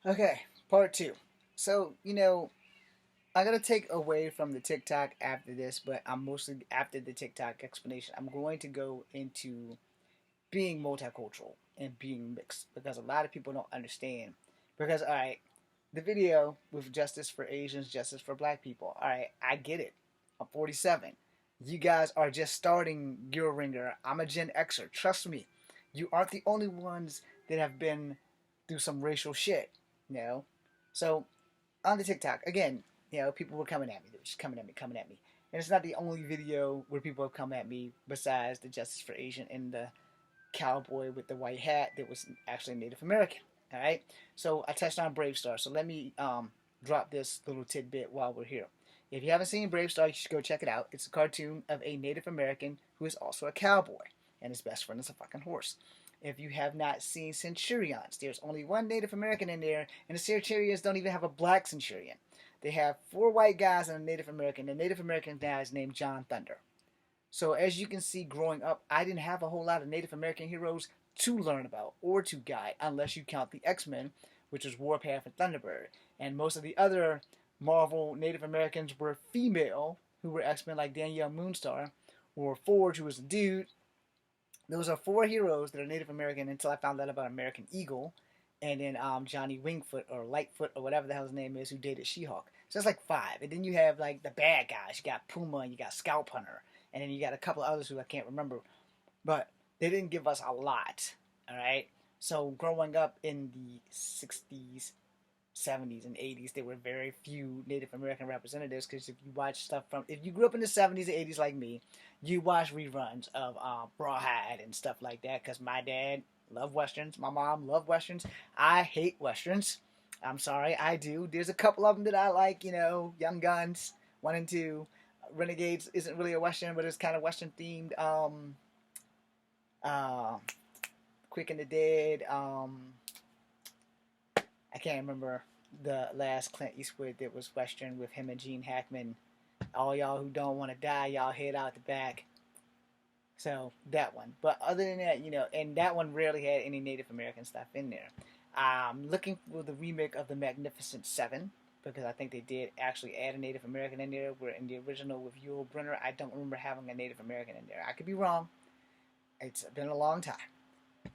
Okay, part two. So, I'm gonna take away from the TikTok after this, but I'm mostly after the TikTok explanation. I'm going to go into being multicultural and being mixed because a lot of people don't understand. Because, all right, the video with justice for Asians, justice for black people, all right, I get it. I'm 47. You guys are just starting your ringer. I'm a Gen Xer. Trust me, you aren't the only ones that have been through some racial shit, you know? So, on the TikTok, again, people were coming at me. They were just coming at me, coming at me. And it's not the only video where people have come at me besides the Justice for Asian and the cowboy with the white hat that was actually Native American. All right. So I touched on Brave Star. So let me drop this little tidbit while we're here. If you haven't seen Brave Star, you should go check it out. It's a cartoon of a Native American who is also a cowboy, and his best friend is a fucking horse. If you have not seen Centurions, there's only one Native American in there, and the Centurions don't even have a black Centurion. They have four white guys and a Native American. The Native American guy is named John Thunder. So as you can see, growing up, I didn't have a whole lot of Native American heroes to learn about or to guide, unless you count the X-Men, which was Warpath and Thunderbird. And most of the other Marvel Native Americans were female, who were X-Men like Danielle Moonstar, or Forge, who was a dude. Those are four heroes that are Native American until I found out about American Eagle, and then Johnny Wingfoot or Lightfoot or whatever the hell his name is, who dated She-Hulk. So that's like five. And then you have like the bad guys. You got Puma and you got Scalp Hunter, and then you got a couple of others who I can't remember. But they didn't give us a lot. All right. So growing up in the 60s, 70s, and 80s, there were very few Native American representatives. Because if you grew up in the 70s and 80s like me, you watch reruns of Rawhide and stuff like that. Because my dad loved westerns, my mom loved westerns. I hate westerns. I'm sorry, I do. There's a couple of them that I like. Young Guns 1 and 2. Renegades isn't really a western, but it's kind of western themed. Uh, Quick and the Dead. I can't remember the last Clint Eastwood that was western with him and Gene Hackman. All y'all who don't want to die, y'all head out the back. So that one. But other than that, and that one rarely had any Native American stuff in there. I'm looking for the remake of the Magnificent Seven because I think they did actually add a Native American in there. Where in the original with Yul Brynner, I don't remember having a Native American in there. I could be wrong. It's been a long time.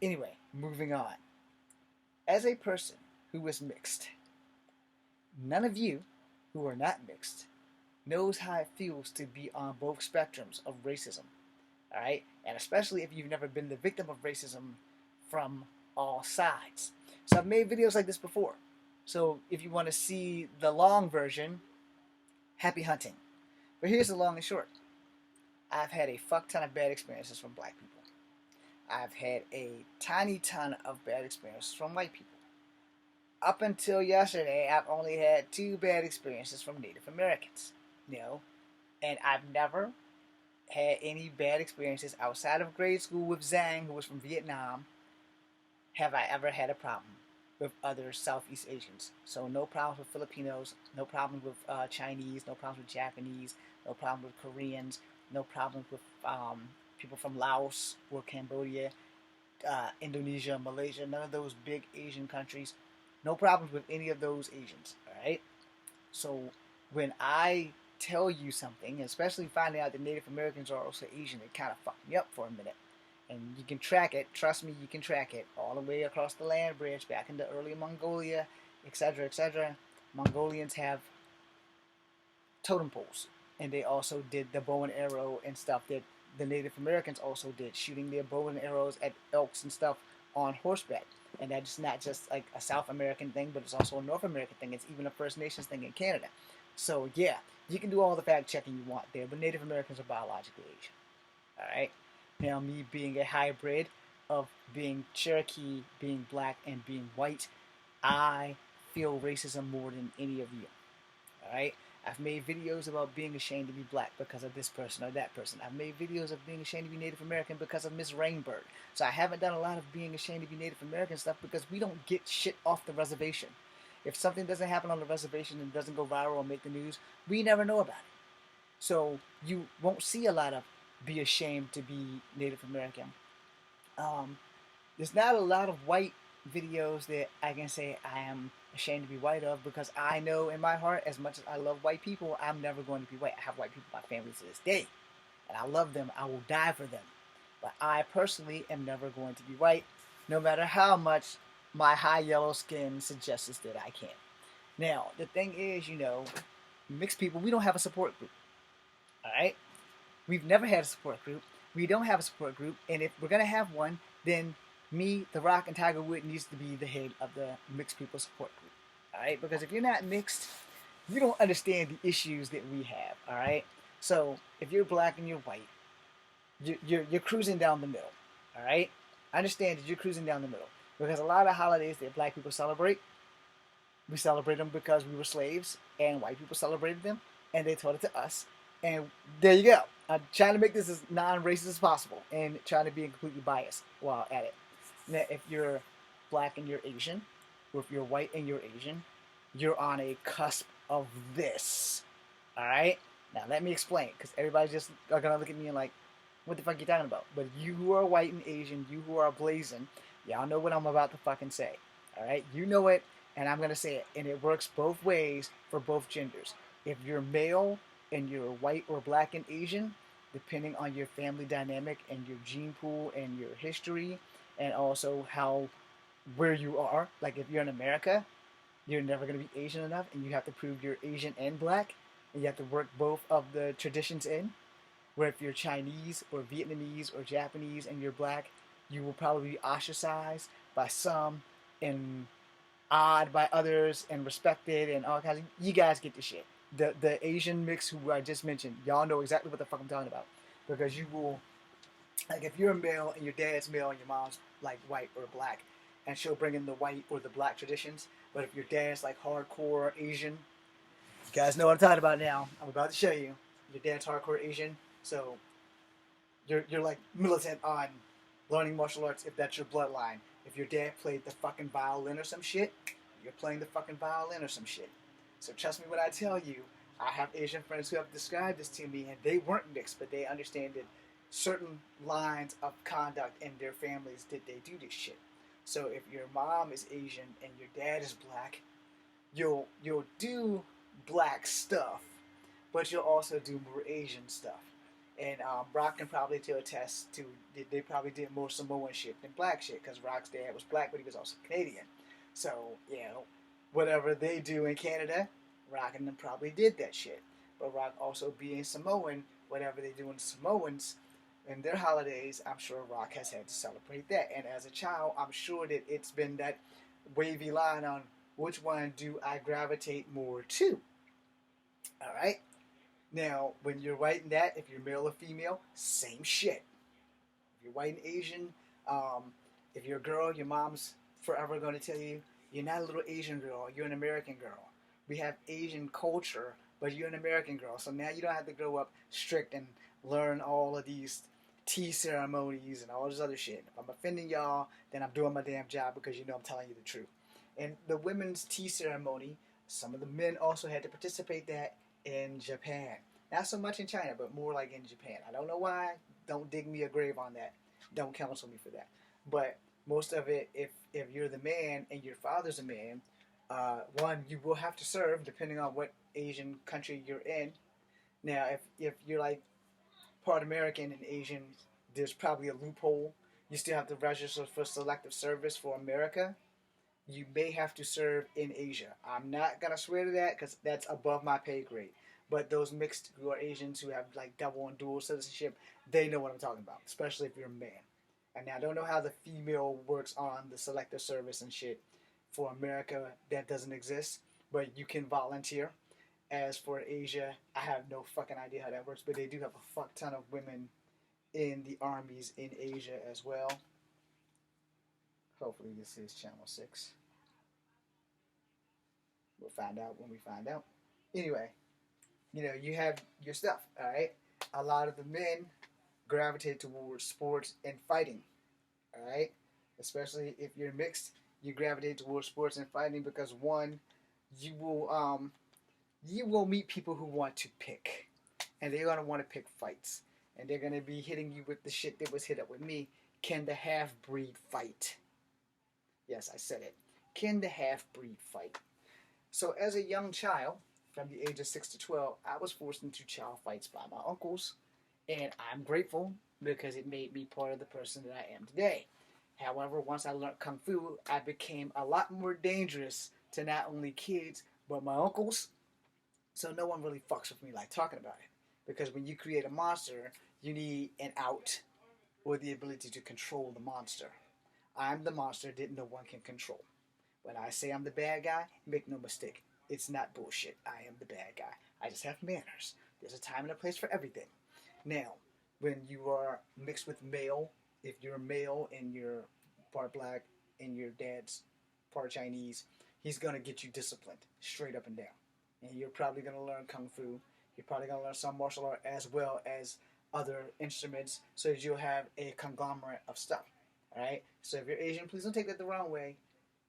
Anyway, moving on. As a person who is mixed, none of you who are not mixed knows how it feels to be on both spectrums of racism. All right? And especially if you've never been the victim of racism from all sides. So I've made videos like this before. So if you want to see the long version, happy hunting. But here's the long and short. I've had a fuck ton of bad experiences from black people. I've had a tiny ton of bad experiences from white people. Up until yesterday, I've only had two bad experiences from Native Americans. And I've never had any bad experiences outside of grade school with Zhang, who was from Vietnam. Have I ever had a problem with other Southeast Asians? So no problems with Filipinos, no problems with Chinese, no problems with Japanese, no problems with Koreans, no problems with people from Laos or Cambodia, Indonesia, Malaysia, none of those big Asian countries. No problems with any of those Asians, all right? So when I tell you something, especially finding out that Native Americans are also Asian, it kind of fucked me up for a minute. And you can track it, trust me, you can track it, all the way across the land bridge, back into early Mongolia, etc., etc. Mongolians have totem poles, and they also did the bow and arrow and stuff that the Native Americans also did, shooting their bow and arrows at elks and stuff on horseback. And that's not just like a South American thing, but it's also a North American thing. It's even a First Nations thing in Canada. So yeah, you can do all the fact checking you want there, but Native Americans are biologically Asian. All right. Now, me being a hybrid of being Cherokee, being black, and being white, I feel racism more than any of you. All right. I've made videos about being ashamed to be black because of this person or that person. I've made videos of being ashamed to be Native American because of Miss Rainbird. So I haven't done a lot of being ashamed to be Native American stuff because we don't get shit off the reservation. If something doesn't happen on the reservation and doesn't go viral or make the news, we never know about it. So you won't see a lot of be ashamed to be Native American. There's not a lot of white videos that I can say I am ashamed to be white of, because I know in my heart, as much as I love white people, I'm never going to be white. I have white people in my family to this day, and I love them. I will die for them. But I personally am never going to be white, no matter how much my high yellow skin suggests that I can. Now, the thing is, mixed people, we don't have a support group. All right? We've never had a support group. We don't have a support group. And if we're going to have one, then me, The Rock, and Tiger Woods needs to be the head of the mixed people support group. All right? Because if you're not mixed, you don't understand the issues that we have. All right? So if you're black and you're white, you're cruising down the middle. All right? I understand that you're cruising down the middle. Because a lot of holidays that black people celebrate, we celebrate them because we were slaves, and white people celebrated them, and they taught it to us. And there you go. I'm trying to make this as non-racist as possible, and trying to be completely biased while at it. Now, if you're black and you're Asian, or if you're white and you're Asian, you're on a cusp of this. All right. Now let me explain, because everybody's just are gonna look at me and like, what the fuck are you talking about? But you who are white and Asian, you who are blazing, y'all know what I'm about to fucking say. All right. You know it, and I'm gonna say it, and it works both ways for both genders. If you're male and you're white or black and Asian, depending on your family dynamic and your gene pool and your history, and also how where you are. Like if you're in America, you're never going to be Asian enough, and you have to prove you're Asian and black, and you have to work both of the traditions in. Where if you're Chinese or Vietnamese or Japanese and you're black, you will probably be ostracized by some and odd by others and respected and all kinds of. You guys get the shit. The Asian mix who I just mentioned, y'all know exactly what the fuck I'm talking about, because you will, like, if you're a male and your dad's male and your mom's like white or black, and she'll bring in the white or the black traditions. But if your dad's like hardcore Asian, you guys know what I'm talking about now. I'm about to show you. Your dad's hardcore Asian, so you're like militant on learning martial arts if that's your bloodline. If your dad played the fucking violin or some shit, you're playing the fucking violin or some shit. So trust me when I tell you, I have Asian friends who have described this to me, and they weren't mixed, but they understand that certain lines of conduct in their families did they do this shit. So if your mom is Asian and your dad is black, you'll do black stuff, but you'll also do more Asian stuff. And Rock can probably attest to they probably did more Samoan shit than black shit, because Rock's dad was black, but he was also Canadian. So whatever they do in Canada, Rock and them probably did that shit. But Rock also being Samoan, whatever they do in Samoans in their holidays, I'm sure Rock has had to celebrate that. And as a child, I'm sure that it's been that wavy line on which one do I gravitate more to. All right. Now, when you're writing that, if you're male or female, same shit. If you're white and Asian, um, if you're a girl, your mom's forever going to tell you, you're not a little Asian girl, you're an American girl. We have Asian culture, but you're an American girl. So now you don't have to grow up strict and learn all of these tea ceremonies and all this other shit. If I'm offending y'all, then I'm doing my damn job, because you know I'm telling you the truth. And the women's tea ceremony, some of the men also had to participate that in Japan. Not so much in China, but more like in Japan. I don't know why. Don't dig me a grave on that. Don't counsel me for that. But most of it, if you're the man and your father's a man, one, you will have to serve depending on what Asian country you're in. Now, if you're like part American and Asian, there's probably a loophole. You still have to register for selective service for America. You may have to serve in Asia. I'm not gonna swear to that, because that's above my pay grade. But those mixed who are Asians who have like double and dual citizenship, they know what I'm talking about, especially if you're a man. And now I don't know how the female works on the selective service and shit for America. That doesn't exist, but you can volunteer. As for Asia, I have no fucking idea how that works, but they do have a fuck ton of women in the armies in Asia as well. Hopefully this is channel 6. We'll find out when we find out. Anyway, you have your stuff, all right? A lot of the men gravitate towards sports and fighting, all right? Especially if you're mixed, you gravitate towards sports and fighting because, one, you will meet people who want to pick, and they're gonna want to pick fights, and they're gonna be hitting you with the shit that was hit up with me. Can the half breed fight? Yes, I said it. Can the half-breed fight? So as a young child, from the age of 6 to 12, I was forced into child fights by my uncles, and I'm grateful because it made me part of the person that I am today. However, once I learned Kung Fu, I became a lot more dangerous to not only kids, but my uncles. So no one really fucks with me like talking about it. Because when you create a monster, you need an out or the ability to control the monster. I'm the monster that no one can control. When I say I'm the bad guy, make no mistake. It's not bullshit. I am the bad guy. I just have manners. There's a time and a place for everything. Now, when you are mixed with male, if you're male and you're part black and your dad's part Chinese, he's going to get you disciplined straight up and down. And you're probably going to learn Kung Fu. You're probably going to learn some martial art as well as other instruments so that you'll have a conglomerate of stuff. Alright? So if you're Asian, please don't take that the wrong way.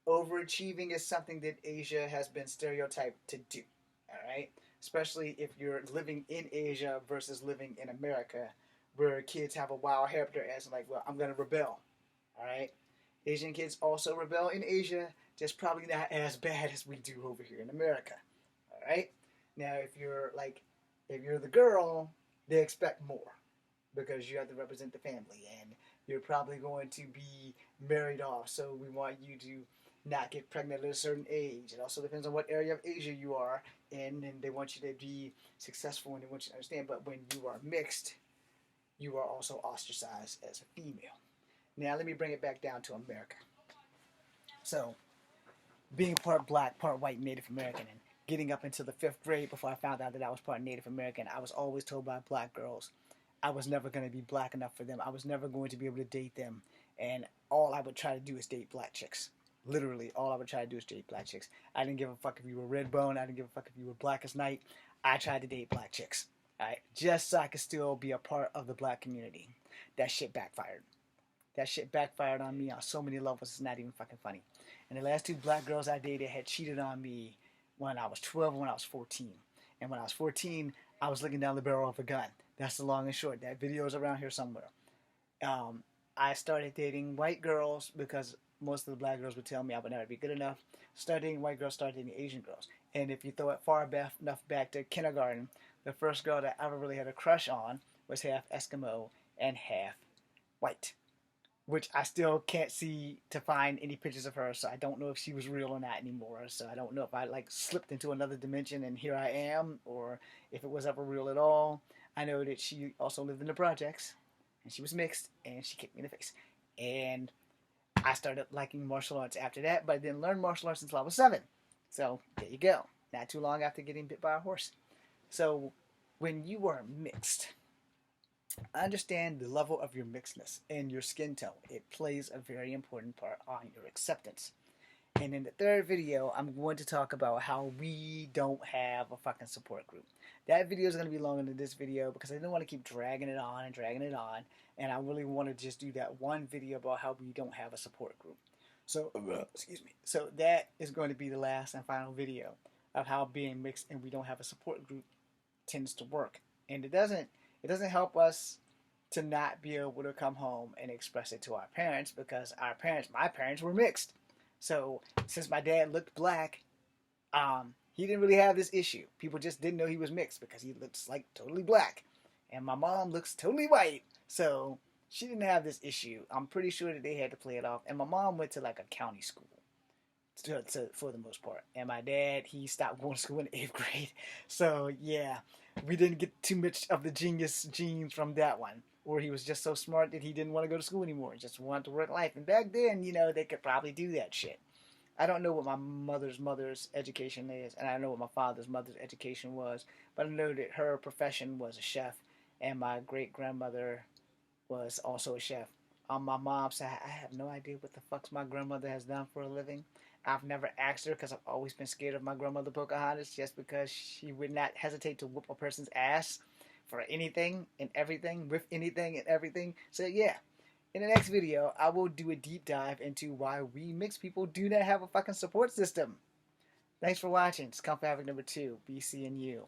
Overachieving is something that Asia has been stereotyped to do. Alright? Especially if you're living in Asia versus living in America, where kids have a wild hair up their ass and like, well, I'm going to rebel. Alright? Asian kids also rebel in Asia, just probably not as bad as we do over here in America. Alright? Now, if you're the girl, they expect more because you have to represent the family and you're probably going to be married off, so we want you to not get pregnant at a certain age. It also depends on what area of Asia you are in, and they want you to be successful and they want you to understand. But when you are mixed, you are also ostracized as a female. Now, let me bring it back down to America. So, being part black, part white, Native American, and getting up into the 5th grade before I found out that I was part Native American, I was always told by black girls I was never going to be black enough for them. I was never going to be able to date them. And all I would try to do is date black chicks. Literally, all I would try to do is date black chicks. I didn't give a fuck if you were red bone. I didn't give a fuck if you were black as night. I tried to date black chicks. Alright? Just so I could still be a part of the black community. That shit backfired. That shit backfired on me on so many levels. It's not even fucking funny. And the last 2 black girls I dated had cheated on me when I was 12 and when I was 14. And when I was 14, I was looking down the barrel of a gun. That's the long and short. That video is around here somewhere. I started dating white girls because most of the black girls would tell me I would never be good enough. Started dating white girls, started dating Asian girls. And if you throw it far enough back to kindergarten, the first girl that I ever really had a crush on was half Eskimo and half white. Which I still can't see to find any pictures of her, so I don't know if she was real or not anymore. So I don't know if I slipped into another dimension and here I am, or if it was ever real at all. I know that she also lived in the projects, and she was mixed, and she kicked me in the face. And I started liking martial arts after that, but I didn't learn martial arts until I was 7. So there you go. Not too long after getting bit by a horse. So when you are mixed, understand the level of your mixedness and your skin tone. It plays a very important part on your acceptance. And in the 3rd video, I'm going to talk about how we don't have a fucking support group. That video is going to be longer than this video because I didn't want to keep dragging it on and dragging it on. And I really want to just do that one video about how we don't have a support group. So, excuse me. So that is going to be the last and final video of how being mixed and we don't have a support group tends to work. And it doesn't help us to not be able to come home and express it to our parents because my parents were mixed. So since my dad looked black, he didn't really have this issue. People just didn't know he was mixed because he looks like totally black. And my mom looks totally white. So she didn't have this issue. I'm pretty sure that they had to play it off. And my mom went to a county school for the most part. And my dad, he stopped going to school in the 8th grade. So yeah, we didn't get too much of the genius genes from that one. Or he was just so smart that he didn't want to go to school anymore. He just wanted to work life. And back then, they could probably do that shit. I don't know what my mother's education is, and I don't know what my father's mother's education was, but I know that her profession was a chef, and my great-grandmother was also a chef. On my mom's side, I have no idea what the fuck my grandmother has done for a living. I've never asked her because I've always been scared of my grandmother Pocahontas just because she would not hesitate to whoop a person's ass for anything and everything, with anything and everything. So yeah, in the next video, I will do a deep dive into why we mixed people do not have a fucking support system. Thanks for watching. It's Comfort Havoc number 2, BC and you.